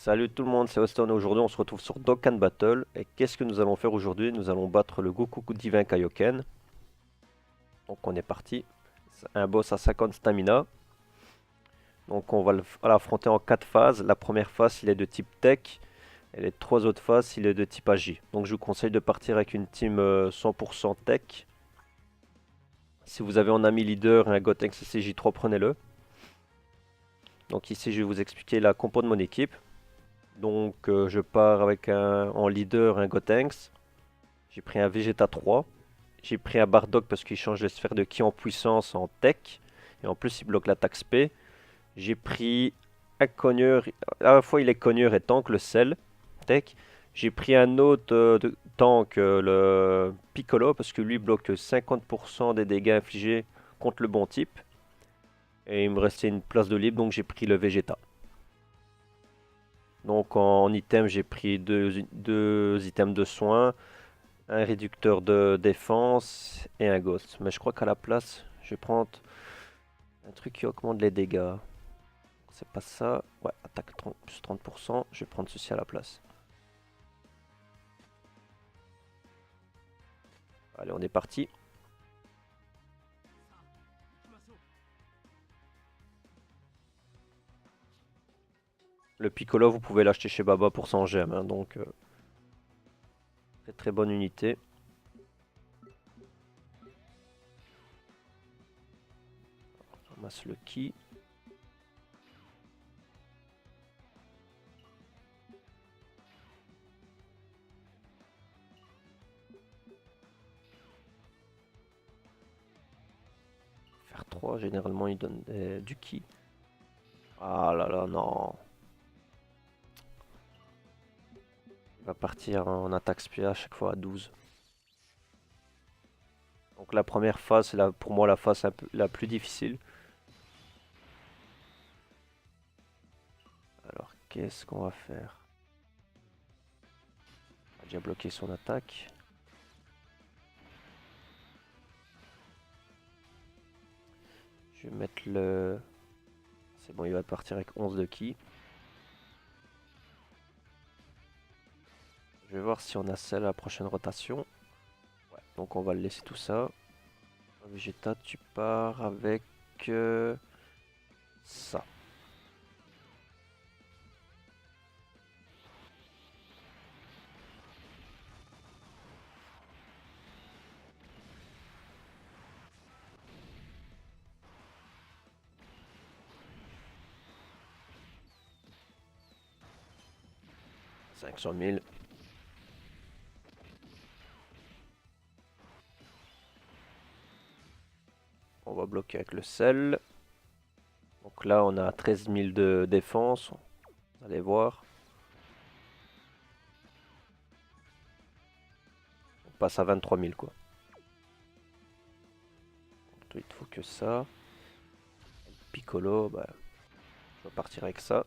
Salut tout le monde, c'est Weston. Aujourd'hui, on se retrouve sur Dokkan Battle. Et qu'est-ce que nous allons faire aujourd'hui? Nous allons battre le Goku Divin Kaioken. Donc, on est parti. C'est un boss à 50 stamina. Donc, on va l'affronter en 4 phases. La première phase, il est de type Tech. Et les 3 autres phases, il est de type Agi. Donc, je vous conseille de partir avec une team 100% Tech. Si vous avez un ami leader et un Gotenks CCJ3, prenez-le. Donc, ici, je vais vous expliquer la compo de mon équipe. Donc, je pars avec en leader un Gotenks. J'ai pris un Vegeta 3. J'ai pris un Bardock parce qu'il change les sphères de ki en puissance en tech. Et en plus, il bloque l'attaque spé. J'ai pris un cogneur. À la fois, il est cogneur et tank, le sel. Tech. J'ai pris un autre tank, le Piccolo, parce que lui bloque 50% des dégâts infligés contre le bon type. Et il me restait une place de libre, donc j'ai pris le Vegeta. Donc en item, j'ai pris deux items de soins, un réducteur de défense et un ghost. Mais je crois qu'à la place, je vais prendre un truc qui augmente les dégâts. C'est pas ça. Ouais, attaque 30, plus 30%. Je vais prendre ceci à la place. Allez, on est parti. Le Piccolo, vous pouvez l'acheter chez Baba pour 100 gemmes. Hein, donc, très très bonne unité. On ramasse le ki. Faire 3, généralement, il donne du ki. Ah là là, non. Il va partir en attaque spé à chaque fois à 12. Donc la première phase, c'est pour moi la phase la plus difficile. Alors qu'est-ce qu'on va faire? On a déjà bloqué son attaque. Je vais mettre le... C'est bon, il va partir avec 11 de ki. Je vais voir si on a celle à la prochaine rotation. Ouais, donc on va le laisser tout ça. Vegeta, tu pars avec ça. « 500 000. On va bloquer avec le sel. Donc là, on a 13 000 de défense. Vous allez voir. On passe à 23 000 quoi. Donc, il ne faut que ça. Piccolo, bah, je vais partir avec ça.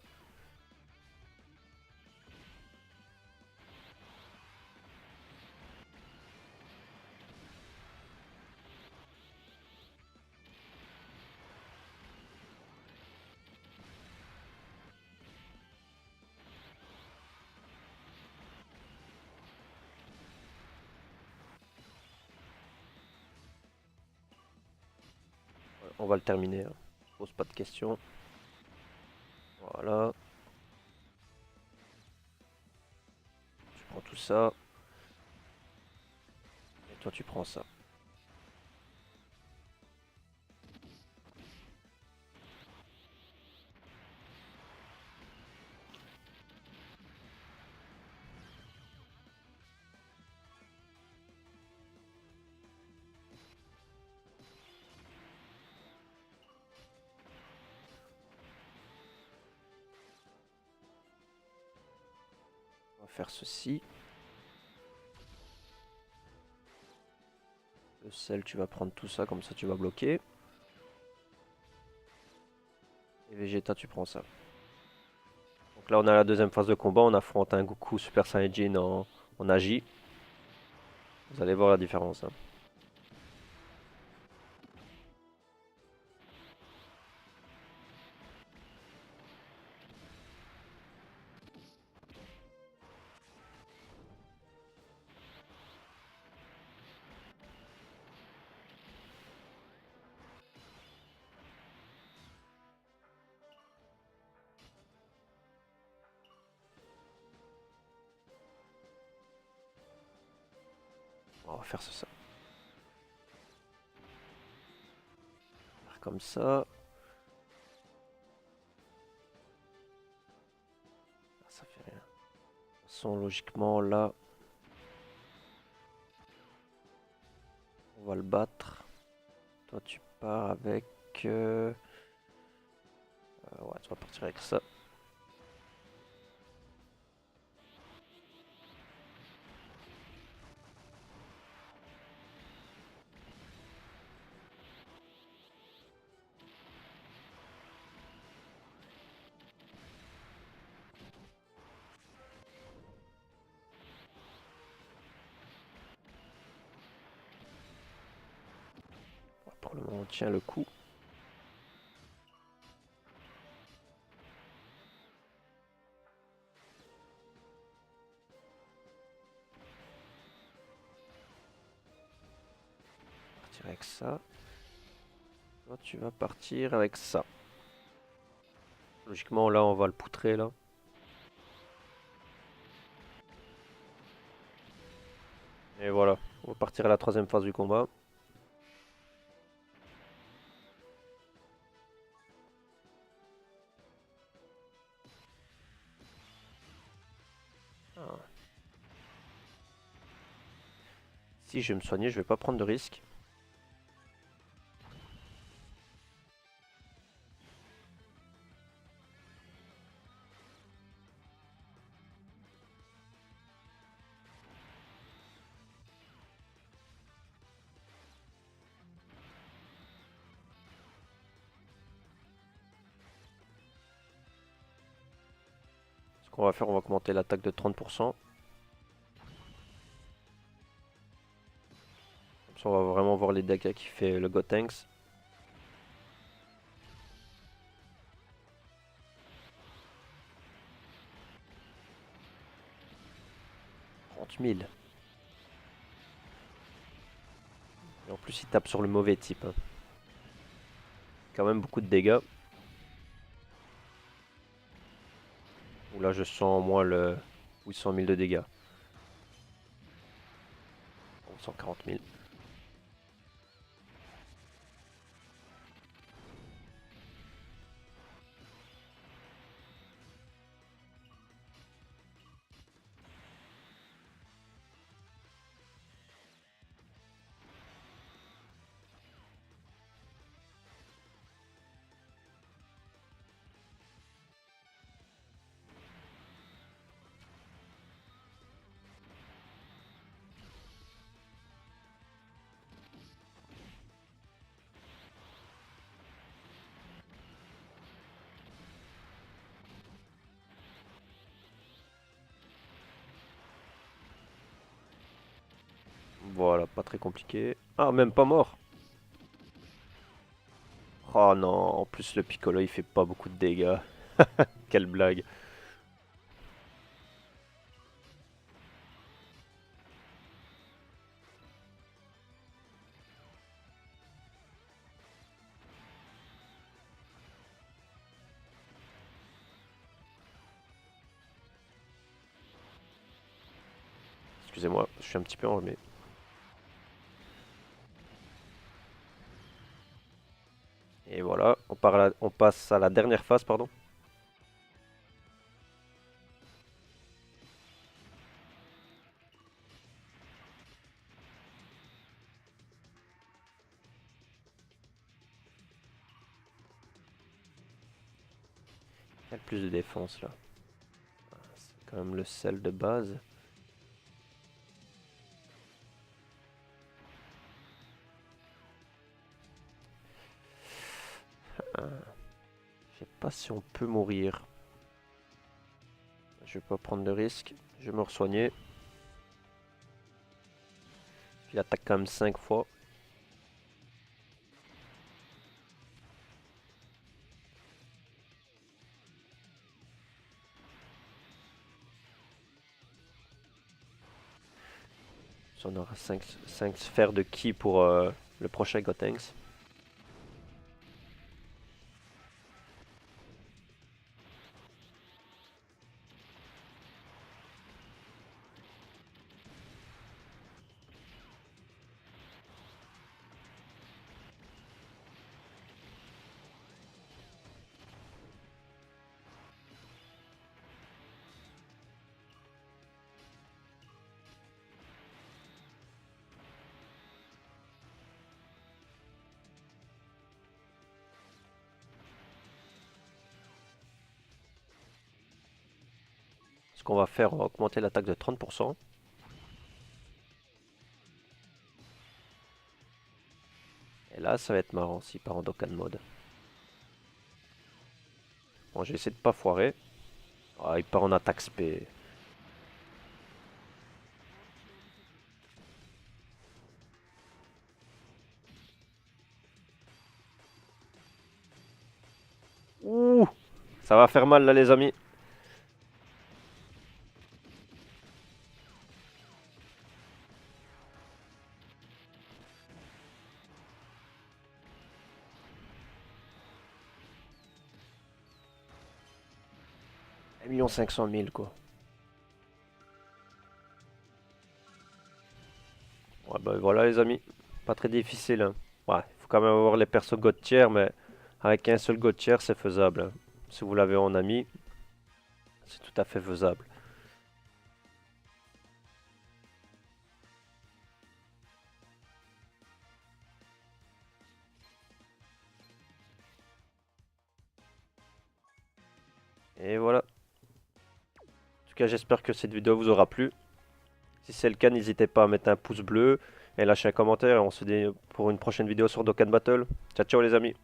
On va le terminer. Hein. Je pose pas de questions. Voilà. Tu prends tout ça. Et toi, tu prends ça. On va faire ceci. Le sel, tu vas prendre tout ça, comme ça tu vas bloquer. Et Vegeta, tu prends ça. Donc là, on a la deuxième phase de combat. On affronte un Goku Super Saiyajin en Agi. Vous allez voir la différence. Hein. On va faire ça. Faire comme ça. Ça fait rien. De toute façon, logiquement, là, on va le battre. Toi, tu pars avec... ouais, tu vas partir avec ça. Pour le moment, on tient le coup. Partir avec ça. Toi, tu vas partir avec ça. Logiquement, là, on va le poutrer, là. Et voilà, on va partir à la troisième phase du combat. Ah. Si je vais me soigner, je vais pas prendre de risque. Ce qu'on va faire, on va augmenter l'attaque de 30%. Comme ça, on va vraiment voir les dégâts qui fait le Gotenks. 30 000. Et en plus, il tape sur le mauvais type. Hein. Quand même beaucoup de dégâts. Où là, je sens moins le 800 000 de dégâts. 140 000. Voilà, pas très compliqué. Ah, même pas mort. Oh non, en plus le Piccolo il fait pas beaucoup de dégâts. Quelle blague. Excusez-moi, je suis un petit peu enrhumé. Et voilà, on passe à la dernière phase, pardon. Il y a le plus de défense là. C'est quand même le sel de base. Je sais pas si on peut mourir. Je vais pas prendre de risque. Je vais me re-soigner. Il attaque quand même 5 fois. On aura 5 sphères de ki pour le prochain Gotenks. qu'on va faire, on va augmenter l'attaque de 30%. Et là, ça va être marrant s'il part en Dokkan mode. Bon, je vais essayer de pas foirer. Ah, il part en attaque spé. Ouh, ça va faire mal là, les amis. Un million 500 000 quoi. Ouais, bah voilà les amis. Pas très difficile, hein. Ouais, il faut quand même avoir les persos God tier, mais avec un seul God tier, c'est faisable, hein. Si vous l'avez en ami, c'est tout à fait faisable. Et voilà. En tout cas, j'espère que cette vidéo vous aura plu. Si c'est le cas, n'hésitez pas à mettre un pouce bleu et lâcher un commentaire. Et on se dit pour une prochaine vidéo sur Dokkan Battle. Ciao, ciao les amis.